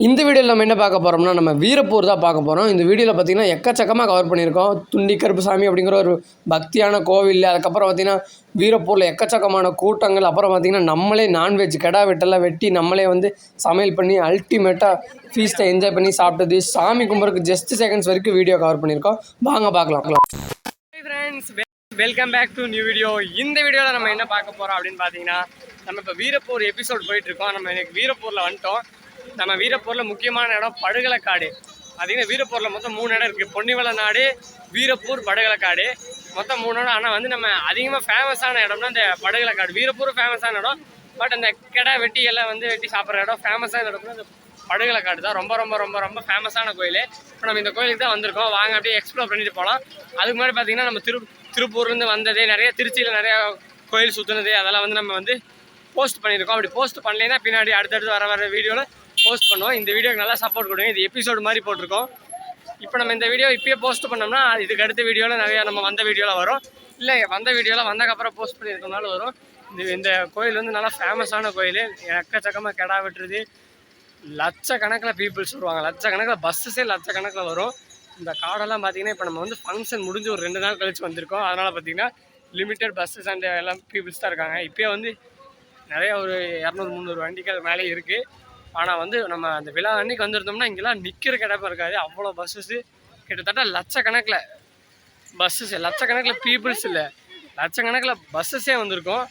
இந்த வீடியோவில் நம்ம என்ன பார்க்க போகிறோம்னா நம்ம வீரப்பூர் தான் பார்க்க போகிறோம். இந்த வீடியோவில் பார்த்திங்கன்னா எக்கச்சக்கமாக கவர் பண்ணியிருக்கோம். துண்டி கருப்புசாமி அப்படிங்கிற ஒரு பக்தியான கோவில், அதுக்கப்புறம் பார்த்திங்கன்னா வீரப்பூரில் எக்கச்சக்கமான கூட்டங்கள், அப்புறம் பார்த்திங்கன்னா நம்மளே நான்வெஜ் கிடா வெட்டெல்லாம் வெட்டி நம்மளே வந்து சமையல் பண்ணி அல்டிமேட்டாக ஃபீஸ்ட்டை என்ஜாய் பண்ணி சாப்பிட்டது, சாமி கும்பிட்றதுக்கு ஜஸ்ட் செகண்ட்ஸ் வரைக்கும் வீடியோ கவர் பண்ணியிருக்கோம். வாங்க பார்க்கலாம். Friends, welcome back to new video. இந்த வீடியோவில் நம்ம என்ன பார்க்க போகிறோம் அப்படின்னு பார்த்தீங்கன்னா, நம்ம இப்போ வீரப்பூர் எபிசோட் போயிட்டுருக்கோம். நம்ம எனக்கு வீரப்பூரில் வந்துட்டோம். நம்ம வீரப்பூரில் முக்கியமான இடம் படுகளக்காடு. பார்த்தீங்கன்னா வீரப்பூரில் மொத்தம் 3 இடம் இருக்குது. பொன்னிவள நாடு, வீரப்பூர், படுகளக்காடு, மொத்தம் 3 இடம். ஆனால் வந்து நம்ம அதிகமாக ஃபேமஸான இடம்னா இந்த படுகளக்காடு. வீரப்பூர் ஃபேமஸான இடம், பட் அந்த கிடா வெட்டி எல்லாம் வந்து வெட்டி சாப்பிட்ற இடம் ஃபேமஸான இடத்துல இந்த படுகளக்காடு தான். ரொம்ப ரொம்ப ரொம்ப ரொம்ப ஃபேமஸான கோயில். இப்போ நம்ம இந்த கோயிலுக்கு தான் வந்திருக்கோம். வாங்க அப்படியே எக்ஸ்ப்ளோர் பண்ணிட்டு போகலாம். அதுக்கு முன்னாடி பார்த்தீங்கன்னா நம்ம திருப்பூர்லேருந்து வந்ததே, நிறைய திருச்சியில் நிறையா கோயில் சுற்றுனது, அதெல்லாம் வந்து நம்ம வந்து போஸ்ட் பண்ணியிருக்கோம். அப்படி போஸ்ட் பண்ணலைன்னா பின்னாடி அடுத்தடுத்து வர வீடியோவில் போஸ்ட் பண்ணுவோம். இந்த வீடியோக்கு நல்லா சப்போர்ட் கொடுங்க. இது எபிசோடு மாதிரி போட்டிருக்கோம். இப்போ நம்ம இந்த வீடியோ இப்போயே போஸ்ட் பண்ணோம்னா இதுக்கு அடுத்த வீடியோவில் நிறையா நம்ம வந்த வீடியோவில் வரும், இல்லை வந்த வீடியோவில் வந்தக்கப்புறம் போஸ்ட் பண்ணியிருக்கனால வரும். இந்த கோயில் வந்து நல்லா ஃபேமஸான கோயில். எக்கச்சக்கமாக கிடா வெட்டுறது, லட்சக்கணக்கில் பீப்புள்ஸ் வருவாங்க, லட்சக்கணக்கில் பஸ்ஸஸே லட்சக்கணக்கில் வரும். இந்த காடெல்லாம் பார்த்தீங்கன்னா இப்போ நம்ம வந்து ஃபங்க்ஷன் முடிஞ்சு ஒரு 2 நாள் கழிச்சு வந்திருக்கோம். அதனால் பார்த்தீங்கன்னா லிமிட்டட் பஸ்ஸஸ் அண்ட் எல்லாம் பீப்புள்ஸ் தான் இருக்காங்க. இப்போயே வந்து நிறையா ஒரு 200-300 வண்டிகள் மேலே இருக்குது. ஆனால் வந்து நம்ம அந்த விழா அன்றைக்கி வந்திருந்தோம்னா இங்கெல்லாம் நிற்கிற கிடப்பா இருக்காது. அவ்வளோ பஸ்ஸஸ்ஸு, கிட்டத்தட்ட லட்சக்கணக்கில் பஸ்ஸஸ், லட்சக்கணக்கில் பீப்புள்ஸ் இல்லை, லட்சக்கணக்கில் பஸ்ஸஸே வந்திருக்கும்.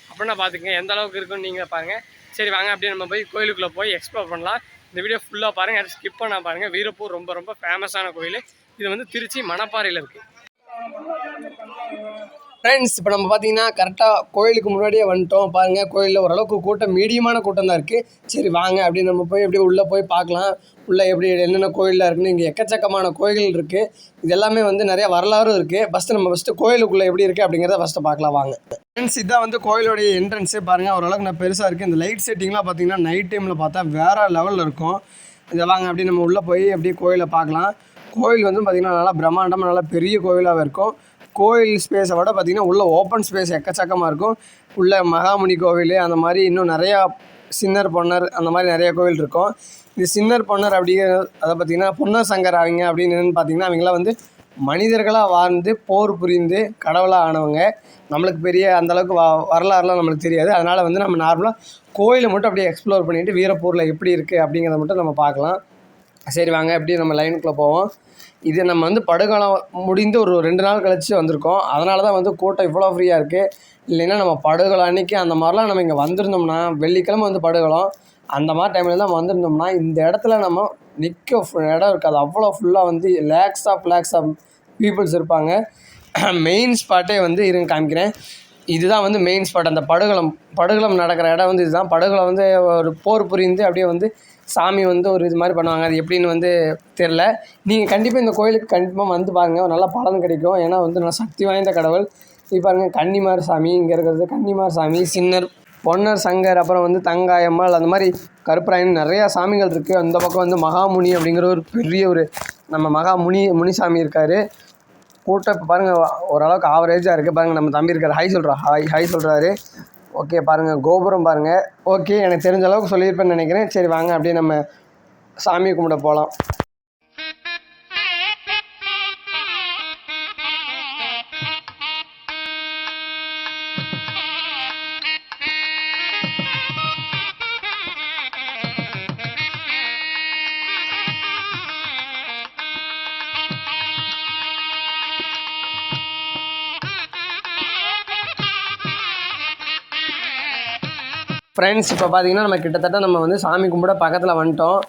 அப்படின்னா பார்த்துக்கங்க எந்த அளவுக்கு இருக்குன்னு நீங்கள் பாருங்கள். சரி வாங்க அப்படியே நம்ம போய் கோயிலுக்குள்ளே போய் எக்ஸ்ப்ளோர் பண்ணலாம். இந்த வீடியோ ஃபுல்லாக பாருங்கள், யாரும் ஸ்கிப் பண்ண பாருங்கள். வீரப்பூர் ரொம்ப ரொம்ப ஃபேமஸான கோயில். இது வந்து திருச்சி மணப்பாறையில் இருக்குது. ஃப்ரெண்ட்ஸ், இப்போ நம்ம பார்த்தீங்கன்னா கரெக்டாக கோயிலுக்கு முன்னாடியே வந்துட்டோம். பாருங்கள், கோயிலில் ஓரளவுக்கு கூட்டம், மீடியமான கூட்டம் தான் இருக்குது. சரி வாங்க அப்படி நம்ம போய் அப்படியே உள்ளே போய் பார்க்கலாம். உள்ளே எப்படி என்னென்ன கோயிலாக இருக்குன்னு. இங்கே எக்கச்சக்கமான கோயில்கள் இருக்குது. இது எல்லாமே வந்து நிறையா வரலாறும் இருக்குது. ஃபஸ்ட்டு கோயிலுக்குள்ளே எப்படி இருக்குது அப்படிங்கிறத ஃபஸ்ட்டு பார்க்கலாம் வாங்க. ஃப்ரெண்ட்ஸ், இதான் வந்து கோயிலுடைய என்ட்ரன்ஸே பாருங்கள். ஓரளவுக்கு நான் பெருசாக இருக்குது. இந்த லைட் செட்டிங்லாம் பார்த்தீங்கன்னா நைட் டைமில் பார்த்தா வேறு லெவலில் இருக்கும். இதை வாங்க அப்படி நம்ம உள்ளே போய் அப்படியே கோயிலை பார்க்கலாம். கோயில் வந்து பார்த்திங்கன்னா நல்லா பிரம்மாண்டமாக நல்லா பெரிய கோயிலாகவே இருக்கும். கோயில் ஸ்பேஸை விட பார்த்திங்கன்னா உள்ளே ஓப்பன் ஸ்பேஸ் எக்கச்சக்கமாக இருக்கும். உள்ளே மகாமுனி கோவில், அந்த மாதிரி இன்னும் நிறையா சின்னர் பொன்னர் அந்த மாதிரி நிறையா கோவில் இருக்கும். இது சின்னர் பொன்னர் அப்படிங்கிற அதை பார்த்திங்கன்னா பொன்னர் சங்கர் அவங்க அப்படின்னு பார்த்திங்கன்னா அவங்களாம் வந்து மனிதர்களாக வாழ்ந்து போர் புரிந்து கடவுளாக ஆனவங்க. நம்மளுக்கு பெரிய அந்தளவுக்கு வரலாறுலாம் நம்மளுக்கு தெரியாது. அதனால் வந்து நம்ம நார்மலாக கோயிலை மட்டும் அப்படியே எக்ஸ்ப்ளோர் பண்ணிவிட்டு வீரப்பூரில் எப்படி இருக்குது அப்படிங்கிறத மட்டும் நம்ம பார்க்கலாம். சரி வாங்க அப்படியே நம்ம லைனுக்குள்ளே போவோம். இது நம்ம வந்து படுகாலம் முடிந்து ஒரு 2 நாள் கழிச்சு வந்திருக்கோம். அதனால தான் வந்து கூட்டம் இவ்வளோ ஃப்ரீயாக இருக்குது. இல்லைன்னா நம்ம படுகாலம் அன்றைக்கி அந்த மாதிரிலாம் நம்ம இங்கே வந்திருந்தோம்னா, வெள்ளிக்கிழமை வந்து படுகாலம் அந்த மாதிரி டைமில் தான் வந்திருந்தோம்னா இந்த இடத்துல நம்ம நிற்க இடம் இருக்காது. அவ்வளோ ஃபுல்லாக வந்து லேக்ஸ் ஆஃப் பீப்புள்ஸ் இருப்பாங்க. மெயின் ஸ்பாட்டே வந்து இருங்க காமிக்கிறேன். இதுதான் வந்து மெயின் ஸ்பாட். அந்த படுகளம் நடக்கிற இடம் வந்து இதுதான். படுகளம் வந்து ஒரு போர் புரிந்து அப்படியே வந்து சாமி வந்து ஒரு இது மாதிரி பண்ணுவாங்க. அது எப்படின்னு வந்து தெரில. நீங்கள் கண்டிப்பாக இந்த கோயிலுக்கு கண்டிப்பாக வந்து பாருங்கள், நல்ல பலன் கிடைக்கும். ஏன்னா வந்து நல்லா சக்தி வாய்ந்த கடவுள். இப்போ பாருங்கள், கன்னிமார் சாமி இங்கே இருக்கிறது. கன்னிமார் சாமி, சின்னர் பொன்னர் சங்கர், அப்புறம் வந்து தங்காயம்மாள், அந்த மாதிரி கருப்பராயன் நிறையா சாமிகள் இருக்குது. அந்த பக்கம் வந்து மகாமுனி அப்படிங்கிற ஒரு பெரிய ஒரு நம்ம முனிசாமி இருக்கார். கூட்டம் இப்போ பாருங்கள் ஓரளவுக்கு ஆவரேஜாக இருக்குது. பாருங்கள் நம்ம தம்பி இருக்கார், ஹை சொல்கிறாரு. ஓகே பாருங்கள், கோபுரம் பாருங்கள். ஓகே, எனக்கு தெரிஞ்ச அளவுக்கு சொல்லியிருப்பேன்னு நினைக்கிறேன். சரி வாங்க அப்படியே நம்ம சாமி கும்பிட போகலாம். ஃப்ரெண்ட்ஸ், இப்போ பார்த்தீங்கன்னா நம்ம கிட்டத்தட்ட நம்ம வந்து சாமி கும்பிட பக்கத்தில் வந்துட்டோம்.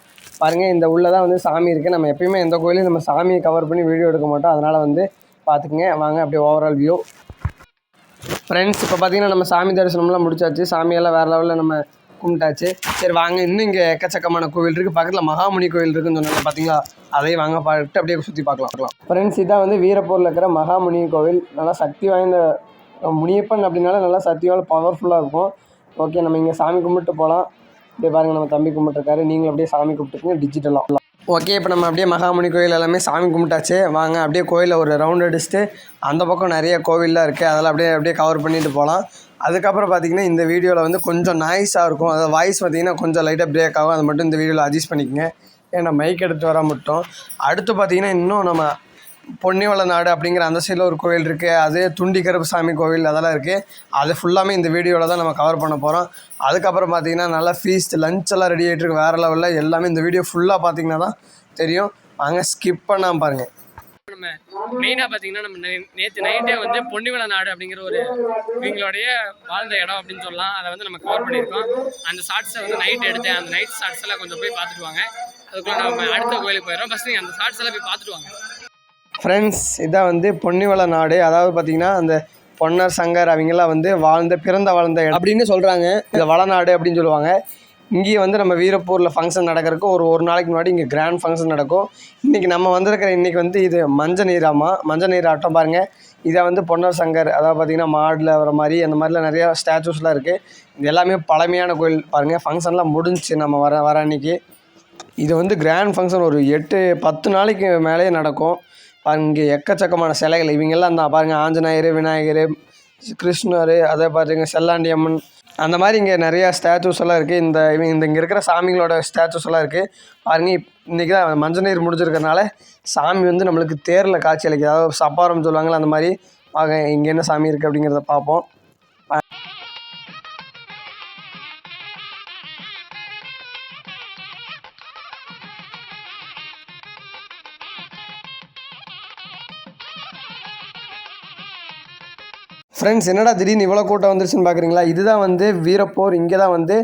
பாருங்கள், இந்த உள்ளே தான் வந்து சாமி இருக்குது. நம்ம எப்பயுமே எந்த கோயிலையும் நம்ம சாமியை கவர் பண்ணி வீடியோ எடுக்க மாட்டோம். அதனால் வந்து பார்த்துக்குங்க. வாங்க அப்படியே ஓவரால் வியூ. ஃப்ரெண்ட்ஸ், இப்போ பார்த்தீங்கன்னா நம்ம சாமி தரிசனம்லாம் முடிச்சாச்சு. சாமியெல்லாம் வேறு லெவலில் நம்ம கும்பிட்டாச்சு. சரி வாங்க, இன்னும் இங்கே எக்கச்சக்கமான கோவில் இருக்குது. பக்கத்தில் மகாமுனி கோவில் இருக்குதுன்னு சொன்னாங்க பார்த்தீங்களா, அதையும் வாங்க பார்த்துட்டு அப்படியே சுற்றி பார்க்கலாம். ஃப்ரெண்ட்ஸ், இதான் வந்து வீரப்பூரில் இருக்கிற மகாமுனி கோவில். நல்லா சக்தி வாய்ந்த முனியப்பன் அப்படின்னால நல்லா சக்தியால் பவர்ஃபுல்லாக இருக்கும். ஓகே, நம்ம இங்கே சாமி கும்பிட்டு போகலாம். அப்படியே பாருங்கள், நம்ம தம்பி கும்பிட்டுருக்காரு. நீங்களும் அப்படியே சாமி கும்பிட்டுருக்கீங்க டிஜிட்டலாக. ஓகே, இப்போ நம்ம அப்படியே மகாமுனி கோயில் எல்லாமே சாமி கும்பிட்டாச்சு. வாங்க அப்படியே கோயிலில் ஒரு ரவுண்ட் அடிச்சுட்டு அந்த பக்கம் நிறைய கோவில்லாம் இருக்குது. அதெல்லாம் அப்படியே கவர் பண்ணிட்டு போகலாம். அதுக்கப்புறம் பார்த்திங்கன்னா இந்த வீடியோவில் வந்து கொஞ்சம் நாய்ஸாக இருக்கும், அதாவது வாய்ஸ் பார்த்திங்கன்னா கொஞ்சம் லைட்டாக பிரேக் ஆகும். அது மட்டும் இந்த வீடியோவில் அட்ஜஸ்ட் பண்ணிக்கங்க, ஏன்னா மைக் எடுத்து வர மட்டும். அடுத்து பார்த்திங்கன்னா இன்னும் நம்ம பொன்னிவள நாடு அப்படிங்கிற அந்த சைடில் ஒரு கோவில் இருக்குது, அது துண்டி கருப்பு சாமி கோவில் அதெல்லாம் இருக்குது. அது ஃபுல்லாமே இந்த வீடியோவில் தான் நம்ம கவர் பண்ண போகிறோம். அதுக்கப்புறம் பார்த்திங்கன்னா நல்லா ஃபீஸ்ட் லஞ்ச் எல்லாம் ரெடி ஆகிட்டு இருக்கு வேறு லெவலில். எல்லாமே இந்த வீடியோ ஃபுல்லாக பார்த்திங்கன்னா தான் தெரியும். வாங்க ஸ்கிப் பண்ணாமல் பாருங்கள். நம்ம மெயினாக பார்த்தீங்கன்னா நம்ம நேற்று நைட்டே வந்து பொன்னிவள நாடு அப்படிங்கிற ஒரு இவங்களுடைய வாழ்ந்த இடம் அப்படின்னு சொல்லலாம், அதை வந்து நம்ம கவர் பண்ணியிருக்கோம். அந்த ஷார்ட்ஸை வந்து நைட் எடுத்தேன், அந்த நைட் ஷார்ட்ஸ் எல்லாம் கொஞ்சம் போய் பார்த்துட்டு வாங்க. அதுக்குள்ளே நம்ம அடுத்த கோயிலுக்கு போயிடுறோம். ஃபஸ்ட்டு நீங்கள் அந்த ஷார்ட்ஸ் எல்லாம் போய் பார்த்துட்டு வாங்க. ஃப்ரெண்ட்ஸ், இதான் வந்து பொன்னிவள நாடு, அதாவது பார்த்திங்கன்னா அந்த பொன்னர் சங்கர் அவங்கெல்லாம் வந்து பிறந்த வாழ்ந்த இடம் அப்படின்னு சொல்கிறாங்க. இந்த வளநாடு அப்படின்னு சொல்லுவாங்க. இங்கேயும் வந்து நம்ம வீரப்பூரில் ஃபங்க்ஷன் நடக்கிறதுக்கு ஒரு நாளைக்கு முன்னாடி இங்கே கிராண்ட் ஃபங்க்ஷன் நடக்கும். இன்றைக்கி நம்ம வந்திருக்கிற இன்றைக்கி வந்து இது மஞ்சள் நீராட்டம் பாருங்கள். இதை வந்து பொன்னர் சங்கர், அதாவது பார்த்திங்கன்னா மாடில் வர மாதிரி அந்த மாதிரிலாம் நிறையா ஸ்டாச்சூஸ்லாம் இருக்குது. இது எல்லாமே பழமையான கோயில் பாருங்கள். ஃபங்க்ஷன்லாம் முடிஞ்சிச்சு நம்ம வர அன்றைக்கி. இது வந்து கிராண்ட் ஃபங்க்ஷன் ஒரு 8-10 நாளைக்கு மேலே நடக்கும். இங்கே எக்கச்சக்கமான சிலைகள் இவங்கெல்லாம் தான் பாருங்கள். ஆஞ்சநேயர், விநாயகர், கிருஷ்ணர், அதை பார்த்துங்க செல்லாண்டி அம்மன், அந்த மாதிரி இங்கே நிறையா ஸ்டாச்சூஸ் எல்லாம் இருக்குது. இங்கே இருக்கிற சாமிங்களோட ஸ்டாச்சூஸ் எல்லாம் இருக்குது பாருங்கள். இன்றைக்கி தான் மஞ்சள் நீர் முடிஞ்சிருக்கிறதுனால சாமி வந்து நம்மளுக்கு தேரில் காட்சி அளிக்குது, அதாவது சப்பாரம் சொல்லுவாங்களே அந்த மாதிரி. வாங்க இங்கே என்ன சாமி இருக்குது அப்படிங்கிறத பார்ப்போம். ஃப்ரெண்ட்ஸ், என்னடா திடீர்னு இவ்வளோ கூட்டம் வந்துருச்சுன்னு பார்க்குறீங்களா? இதுதான் வந்து வீரப்பூர். இங்கே தான் வந்து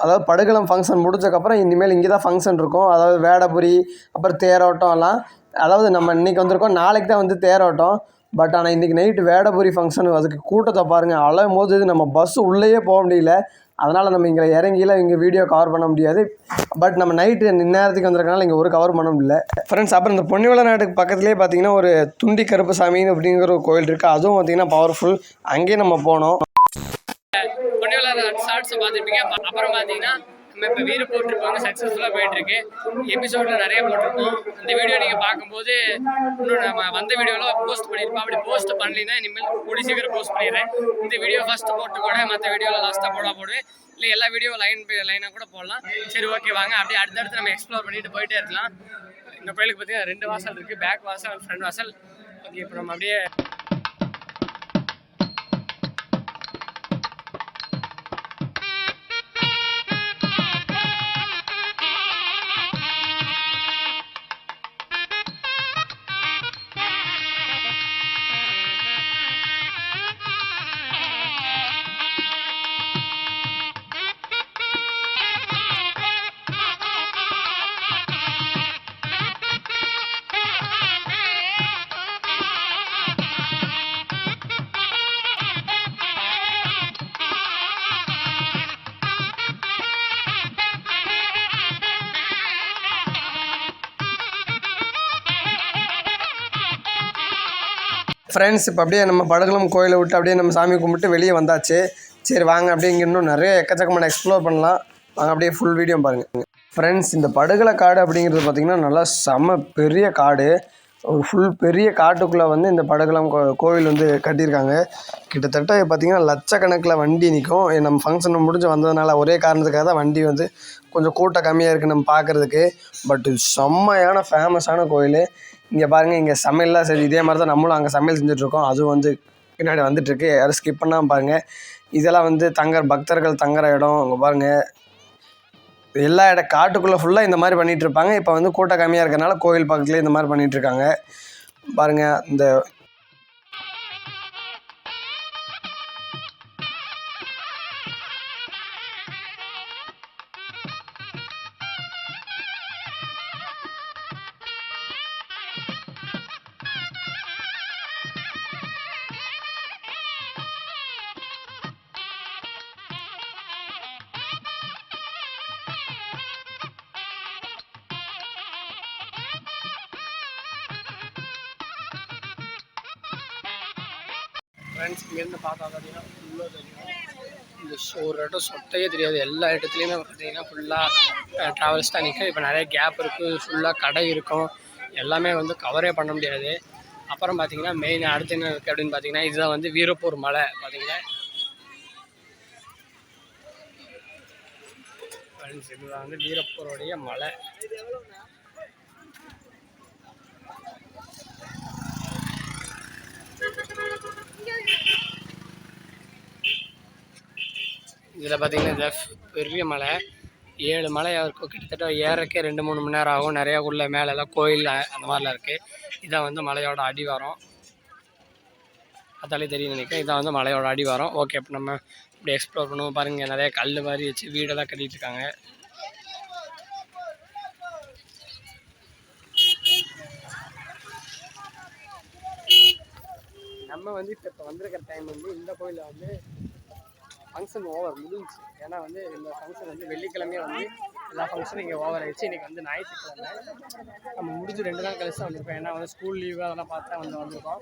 அதாவது படுகளம் ஃபங்க்ஷன் முடிஞ்சக்கப்புறம் இனிமேல் இங்கே தான் ஃபங்க்ஷன் இருக்கும். அதாவது வேடபுரி, அப்புறம் தேரோட்டம் எல்லாம். அதாவது நம்ம இன்றைக்கி வந்திருக்கோம், நாளைக்கு தான் வந்து தேரோட்டம். பட் ஆனால் இன்றைக்கி நைட்டு வேடபுரி ஃபங்க்ஷன். அதுக்கு கூட்டத்தை பாருங்கள், அழும் போது நம்ம பஸ்ஸு உள்ளேயே போக முடியல. அதனால் நம்ம இங்கே இறங்கியில் இங்கே வீடியோ கவர் பண்ண முடியாது. பட் நம்ம நைட்டு இந்நேரத்துக்கு வந்திருக்கனால இங்கே ஒரு கவர் பண்ண முடியல. ஃப்ரெண்ட்ஸ், அப்புறம் இந்த பொன்னிவள நாட்டுக்கு பக்கத்துலேயே பார்த்திங்கன்னா ஒரு துண்டி கருப்பு சாமி அப்படிங்கிற ஒரு கோயில் இருக்குது. அதுவும் பார்த்திங்கன்னா பவர்ஃபுல். அங்கேயே நம்ம போனோம். பொன்னிவள நாடு ஷார்ட்ஸை பார்த்துருப்பீங்க. அப்புறம் பார்த்தீங்கன்னா நம்ம இப்போ வீரப்பூர் ட்ரிப் வந்து சக்ஸஸ்ஃபுல்லாக போயிட்டுருக்கு. எபிசோடில் நிறைய போட்டிருக்கோம். இந்த வீடியோ நீங்கள் பார்க்கும்போது இன்னும் நம்ம வந்த வீடியோவில் போஸ்ட் பண்ணியிருப்போம். அப்படி போஸ்ட் பண்ணலைன்னா இனிமேல் கூடி சீக்கிரம் போஸ்ட் பண்ணிடுறேன். இந்த வீடியோ ஃபஸ்ட்டு போட்டு கூட மற்ற வீடியோவில் லாஸ்ட்டாக போடுவேன். இல்லை எல்லா வீடியோ லைனாக கூட போடலாம். சரி, ஓகே, வாங்க அப்படியே அடுத்தடுத்து நம்ம எக்ஸ்ப்ளோர் பண்ணிட்டு போயிட்டே இருக்கலாம். இந்த கோயிலுக்கு பார்த்தீங்கன்னா 2 வாசல் இருக்குது, பேக் வாசல், ஃப்ரண்ட் வாசல். ஓகே, இப்போ நம்ம அப்படியே ஃப்ரெண்ட்ஸ், இப்போ அப்படியே நம்ம படுகளம் கோயிலை விட்டு அப்படியே நம்ம சாமி கும்பிட்டு வெளியே வந்தாச்சு. சரி வாங்க, அப்படியே இங்கே இன்னும் நிறைய எக்கச்சக்கமான எக்ஸ்ப்ளோர் பண்ணலாம். வாங்க அப்படியே ஃபுல் வீடியோ பாருங்கள். ஃப்ரெண்ட்ஸ், இந்த படுகள காடு அப்படிங்கிறது பார்த்திங்கன்னா நல்லா செம பெரிய காடு. ஒரு ஃபுல் பெரிய காட்டுக்குள்ளே வந்து இந்த படுகளம் கோவில் வந்து கட்டியிருக்காங்க. கிட்டத்தட்ட பார்த்திங்கன்னா லட்சக்கணக்கில் வண்டி நிற்கும். நம்ம ஃபங்க்ஷன் முடிஞ்சு வந்ததுனால ஒரே காரணத்துக்காக தான் வண்டி வந்து கொஞ்சம் கூட்டம் கம்மியாக இருக்குது நம்ம பார்க்குறதுக்கு. பட் செம்மையான ஃபேமஸான கோயில். இங்கே பாருங்கள், இங்கே சமையல்லாம் சரி, இதே மாதிரி தான் நம்மளும் அங்கே சமையல் செஞ்சுட்ருக்கோம். அதுவும் வந்து பின்னாடி வந்துட்டுருக்கு. யாரும் ஸ்கிப் பண்ணாமல் பாருங்கள். இதெல்லாம் வந்து பக்தர்கள் தங்குற இடம். அங்கே பாருங்கள், எல்லா காட்டுக்குள்ளே ஃபுல்லாக இந்த மாதிரி பண்ணிகிட்ருப்பாங்க. இப்போ வந்து கூட்டம் கம்மியாக இருக்கிறனால கோவில் பக்கத்துலேயே இந்த மாதிரி பண்ணிகிட்ருக்காங்க. பாருங்கள், இந்த ஃப்ரெண்ட்ஸ், இங்கேருந்து பார்த்தா பார்த்தீங்கன்னா ஃபுல்லாக தெரியும். இந்த ஒரு இடம் சொட்டையே தெரியாது. எல்லா இடத்துலையுமே பார்த்தீங்கன்னா ஃபுல்லாக ட்ராவல்ஸ் தான் நிற்கும். இப்போ நிறைய கேப் இருக்குது, ஃபுல்லாக கடை இருக்கும். எல்லாமே வந்து கவரே பண்ண முடியாது. அப்புறம் பார்த்தீங்கன்னா மெயின் அடுத்து என்ன இருக்குது அப்படின்னு பார்த்தீங்கன்னா இதுதான் வந்து வீரப்பூர் மலை. பார்த்தீங்கன்னா ஃப்ரெண்ட்ஸ் இதுதான் வந்து வீரப்பூருடைய மலை. இதில் பார்த்தீங்கன்னா இந்த பெரிய மலை 7 மலை இருக்கும். கிட்டத்தட்ட ஏறக்கே 2-3 மணி நேரம் ஆகும். நிறையா உள்ள மேலெல்லாம் கோயில் அந்த மாதிரிலாம் இருக்குது. இதான் வந்து மலையோட அடிவாரம். அதாலே தெரியும் நினைக்கிறேன். இதான் வந்து மலையோட அடிவாரம். ஓகே, இப்போ நம்ம இப்படி எக்ஸ்ப்ளோர் பண்ணுவோம். பாருங்கள், நிறைய கல் மாதிரி வச்சு வீடெல்லாம் கட்டிகிட்டு இருக்காங்க. நம்ம வந்து இப்போ வந்திருக்கிற டைம் வந்து இந்த கோயிலில் வந்து ஃபங்க்ஷன் ஓவர் முடிஞ்சிச்சு. ஏன்னா வந்து இந்த ஃபங்க்ஷன் வந்து வெள்ளிக்கிழமையே வந்து எல்லா ஃபங்க்ஷனும் இங்கே ஓவர் ஆகிடுச்சு. இன்றைக்கி வந்து ஞாயிற்றுக்கிழமை நம்ம முடிஞ்சு 2 நாள் கழிச்சு வந்திருக்கோம். ஏன்னா வந்து ஸ்கூல் லீவு அதெல்லாம் பார்த்தா வந்திருக்கோம்.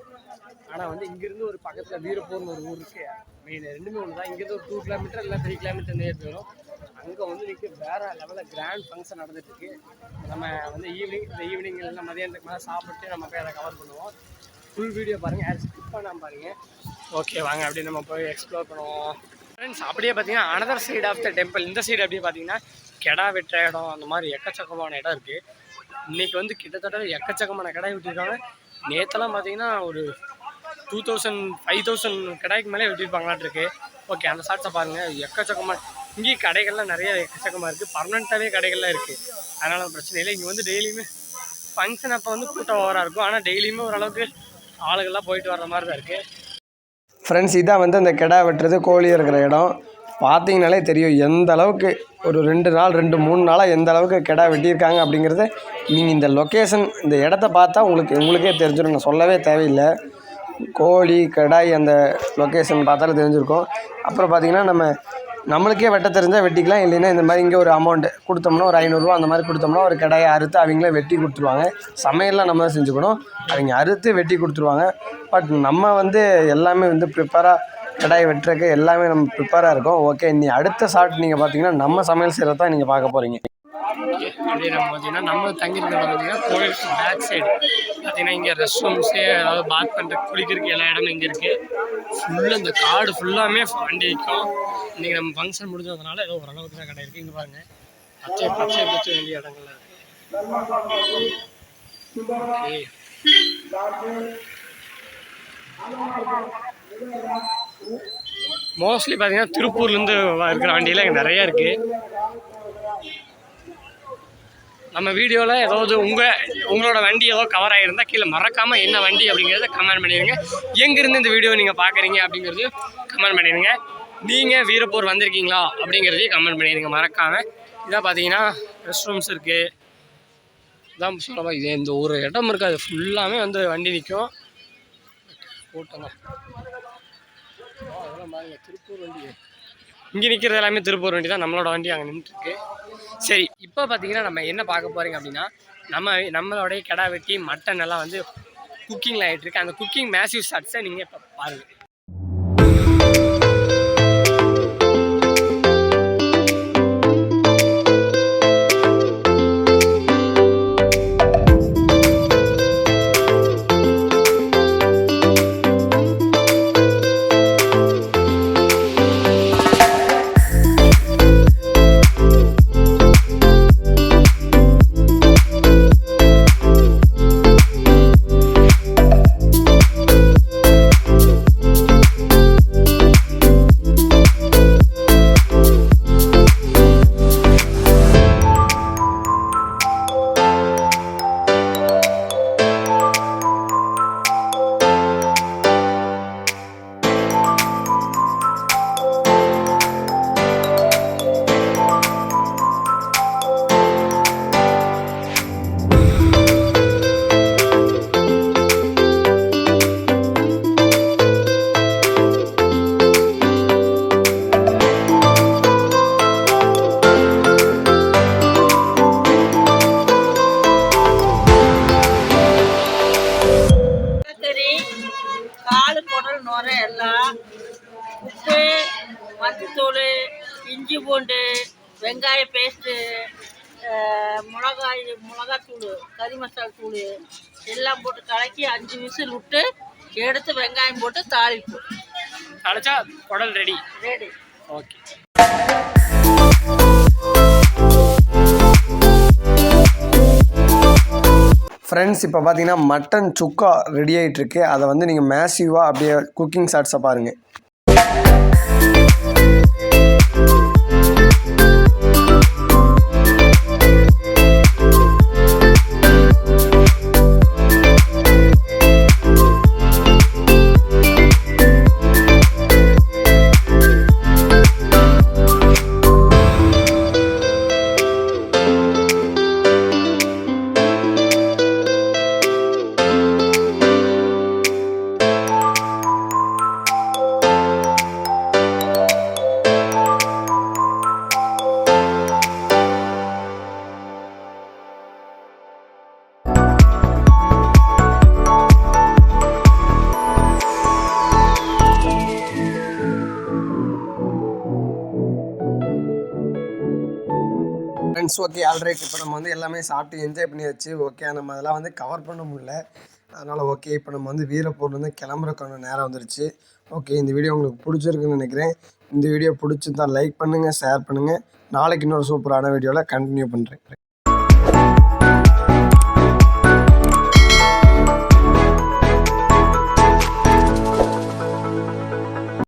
ஆனால் வந்து இங்கேருந்து ஒரு பக்கத்தில் வீரப்பூர்னு ஒரு ஊர் இருக்குது. மெயின் 2மே ஒன்று தான். இங்கேருந்து ஒரு 2 கிலோமீட்டர் இல்லை 3 கிலோமீட்டர் இந்த ஏரியா வரும். அங்கே வந்து இன்றைக்கி வேறு லெவலில் கிராண்ட் ஃபங்க்ஷன் நடந்துகிட்ருக்கு. நம்ம வந்து ஈவினிங் இல்லை மதியானத்துக்கு மேலே சாப்பிட்டு நம்ம போய் அதை கவர் பண்ணுவோம். ஃபுல் வீடியோ பாருங்கள், யாரும் ஸ்கிப் பண்ணாமல் பாருங்கள். ஓகே, வாங்க அப்படியே நம்ம போய் எக்ஸ்ப்ளோர் பண்ணுவோம். ஃப்ரெண்ட்ஸ், அப்படியே பார்த்தீங்கன்னா another side of the temple. இந்த சைடு அப்படியே பார்த்தீங்கன்னா கெடா வெட்டுற இடம், அந்த மாதிரி எக்கச்சக்கமான இடம் இருக்குது. இன்றைக்கி வந்து கிட்டத்தட்ட எக்கச்சக்கமான கிடாய் விட்டுருக்காங்க. நேற்றெல்லாம் பார்த்தீங்கன்னா ஒரு 2000-5000 கடாய்க்கு மேலே வெட்டியிருப்பாங்களான் இருக்கு. ஓகே, அந்த ஷார்ட்ஸை பாருங்கள். எக்கச்சக்கமாக இங்கேயும் கடைகள்லாம் நிறைய எக்கச்சக்கமாக இருக்குது. பர்மனெண்ட்டாகவே கடைகள்லாம் இருக்குது. அதனால் பிரச்சனை இல்லை. இங்கே வந்து டெய்லியுமே ஃபங்க்ஷன் அப்போ வந்து கூட்டம் ஓவராக இருக்கும். ஆனால் டெய்லியுமே ஓரளவுக்கு ஆளுகள்லாம் போயிட்டு வர்ற மாதிரி தான் இருக்குது. ஃப்ரெண்ட்ஸ், இதான் வந்து அந்த கிடா வெட்டுறது கோழி இருக்கிற இடம். பார்த்தீங்கனாலே தெரியும் எந்த அளவுக்கு ஒரு 2 நாள் 2-3 நாளாக எந்த அளவுக்கு கிடா வெட்டியிருக்காங்க அப்படிங்கிறது நீங்கள் இந்த லொக்கேஷன் இந்த இடத்த பார்த்தா உங்களுக்கே தெரிஞ்சிடும். நான் சொல்லவே தேவையில்லை. கோழி கடாய் அந்த லொக்கேஷன் பார்த்தாலே தெரிஞ்சிருக்கும். அப்புறம் பார்த்திங்கன்னா நம்மளுக்கே வெட்ட தெரிஞ்சால் வெட்டிக்கலாம். இல்லைன்னா இந்த மாதிரி இங்கே ஒரு அமௌண்ட் கொடுத்தோம்னா ஒரு 500 ரூபா அந்த மாதிரி கொடுத்தோம்னா ஒரு கடாயை அறுத்து அவங்களே வெட்டி கொடுத்துருவாங்க. சமையல்லாம் நம்ம தான் செஞ்சுக்கணும். அவங்க அறுத்து வெட்டி கொடுத்துருவாங்க. பட் நம்ம வந்து எல்லாமே வந்து ப்ரிப்பேராக கடாயை வெட்டுறதுக்கு எல்லாமே நம்ம ப்ரிப்பேராக இருக்கோம். ஓகே, இனி அடுத்த ஷார்ட் நீங்கள் பார்த்தீங்கன்னா நம்ம சமையல் செய்கிறது தான் நீங்கள் பார்க்க போகிறீங்க. அப்படியே நம்ம பார்த்தீங்கன்னா நம்ம தங்கியிருக்கிறது பார்த்தீங்கன்னா கோயிலுக்கு பேக் சைடு பார்த்தீங்கன்னா இங்கே ரெஸ்ட் ரூம்ஸு, அதாவது பாத் பண்ணுற குளிக்கிறதுக்கு எல்லா இடமும் இங்கே இருக்குது. ஃபுல்லாக இந்த காடு ஃபுல்லாமே வண்டி இருக்கும். இன்றைக்கி நம்ம ஃபங்க்ஷன் முடிஞ்சதுனால ஏதோ ஓரளவுக்கு தான் கடை இருக்குது. இங்கே பாருங்கள், பச்சை வேண்டிய இடங்கள்லாம் இருக்குது. மோஸ்ட்லி பார்த்தீங்கன்னா திருப்பூர்லேருந்து இருக்கிற வண்டியெல்லாம் இங்கே நிறையா இருக்குது. நம்ம வீடியோவில் ஏதாவது உங்களோட வண்டி ஏதோ கவர் ஆகிருந்தால் கீழே மறக்காமல் என்ன வண்டி அப்படிங்கிறத கமெண்ட் பண்ணிடுங்க. எங்கேருந்து இந்த வீடியோ நீங்கள் பார்க்குறீங்க அப்படிங்கிறதையும் கமெண்ட் பண்ணிடுங்க. நீங்கள் வீரப்பூர் வந்திருக்கீங்களா அப்படிங்கிறதையும் கமெண்ட் பண்ணிடுங்க மறக்காமல். இதான் பார்த்தீங்கன்னா ரெஸ்ட் ரூம்ஸ் இருக்குது. இதான் சொல்லவா, இது இந்த ஒரு இடம் இருக்காது, ஃபுல்லாமே வந்து வண்டி நிற்கும். கூட்டம் தான். அதெல்லாம் பாருங்க, திருப்பூர் வண்டி. இங்கே நிற்கிறது எல்லாமே திருப்பூர் வண்டி தான். நம்மளோட வண்டி அங்கே நின்றுருக்கு. சரி, இப்போ பார்த்தீங்கன்னா நம்ம என்ன பார்க்க போகிறீங்க அப்படின்னா நம்மளோடைய கிடா வெட்டி மட்டன் எல்லாம் வந்து குக்கிங்கில் ஆகிட்டுருக்கு. அந்த குக்கிங் மேசிவ் ஷாட்ஸை நீங்கள் இப்போ பாருங்கள். உப்பு, மஞ்சத்தூள், இஞ்சி பூண்டு, வெங்காய பேஸ்ட்டு, மிளகாத்தூள், கறி மசாலா தூள் எல்லாம் போட்டு கலக்கி 5 விசில் விட்டு எடுத்து வெங்காயம் போட்டு தாளிப்பு தாளிச்சா குடல் ரெடி. ரெடி. ஓகே. ஃப்ரெண்ட்ஸ் இப்போ பார்த்தீங்கன்னா மட்டன் சுக்கா ரெடி ஆகிட்டுருக்கு. அதை வந்து நீங்கள் மேசிவாக அப்படியே குக்கிங் ஷார்ட்ஸை பாருங்கள். Friends okay alright. இப்போ நம்ம வந்து எல்லாமே சாப்பிட்டு என்ஜாய் பண்ணியாச்சு. ஓகே நம்ம அதெல்லாம் வந்து கவர் பண்ண முடியல. அதனால் ஓகே இப்போ நம்ம வந்து வீரப்பூர்ல வந்து கிளம்புறக்கான நேரம் வந்துருச்சு. ஓகே இந்த வீடியோ உங்களுக்கு பிடிச்சிருக்குன்னு நினைக்கிறேன். இந்த வீடியோ பிடிச்சிருந்தா லைக் பண்ணுங்கள், ஷேர் பண்ணுங்கள். நாளைக்கு இன்னொரு சூப்பரான வீடியோவில் கண்டினியூ பண்ணுறேன்.